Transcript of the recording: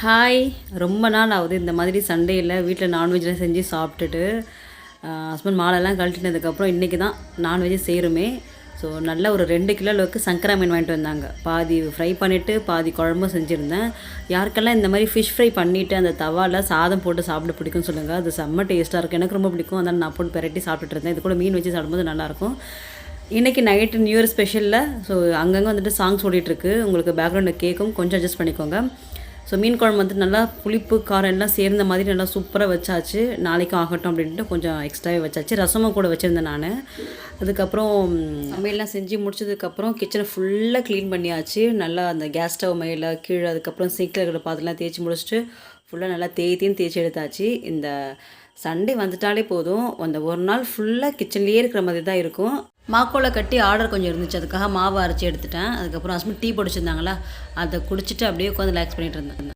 Hi. ரொம்ப நாள் ஆகுது இந்த மாதிரி சண்டேயில் வீட்டில் நான்வெஜ்லாம் செஞ்சு சாப்பிட்டுட்டு ஹஸ்பண்ட் மாலைலாம் கழட்டினதுக்கப்புறம் இன்றைக்கி தான் நான்வெஜ்ஜே செய்கிறோமே. ஸோ நல்ல ஒரு 2 கிலோ அளவுக்கு சங்கரா மீன் வாங்கிட்டு வந்தாங்க. பாதி ஃப்ரை பண்ணிவிட்டு பாதி குழம்பும் செஞ்சுருந்தேன். யாருக்கெல்லாம் இந்த மாதிரி ஃபிஷ் ஃப்ரை பண்ணிவிட்டு அந்த தவாவில் சாதம் போட்டு சாப்பிட பிடிக்கும்னு சொல்லுங்கள். அது செம்ம டேஸ்ட்டாக இருக்கும். எனக்கு ரொம்ப பிடிக்கும். அதனால் நான் போட்டு பெரட்டி சாப்பிட்டுட்டு இருந்தேன். இது கூட மீன் வச்சு சாப்பிடும்போது நல்லாயிருக்கும். இன்றைக்கி நைட்டு நியூ இயர் ஸ்பெஷலில் ஸோ அங்கங்கே வந்துட்டு சாங்ஸ் ஓடிட்டுருக்கு. உங்களுக்கு பேக்ரவுண்டில் கேட்கும், கொஞ்சம் அட்ஜஸ்ட் பண்ணிக்கோங்க. ஸோ மீன் குழம்பு வந்துட்டு நல்லா புளிப்பு காரம் எல்லாம் சேர்ந்த மாதிரி நல்லா சூப்பராக வச்சாச்சு. நாளைக்கும் ஆகட்டும் அப்படின்ட்டு கொஞ்சம் எக்ஸ்ட்ராவே வச்சாச்சு. ரசமும் கூட வச்சுருந்தேன் நான். அதுக்கப்புறம் சமையல்லாம் செஞ்சு முடிச்சதுக்கப்புறம் கிச்சனை ஃபுல்லாக க்ளீன் பண்ணியாச்சு. நல்லா அந்த கேஸ் ஸ்டவ் மேலே கீழே அதுக்கப்புறம் சிங்கில் இருக்கிற பாத்திரம்லாம் தேய்ச்சி முடிச்சுட்டு ஃபுல்லாக நல்லா தேய்ச்சி எடுத்தாச்சு. இந்த சண்டே வந்துட்டாலே போதும், அந்த ஒரு நாள் ஃபுல்லாக கிச்சன்லேயே இருக்கிற மாதிரி தான் இருக்கும். மாக்கோலை கட்டி ஆர்டர் கொஞ்சம் இருந்துச்சு, அதுக்காக மாவு அரைச்சி எடுத்துட்டேன். அதுக்கப்புறம் ஹஸ்பண்ட் டீ பிடிச்சிருந்தாங்களா, அதை குடிச்சிட்டு அப்படியே உட்காந்து ரிலாக்ஸ் பண்ணிகிட்டு இருந்தேன்.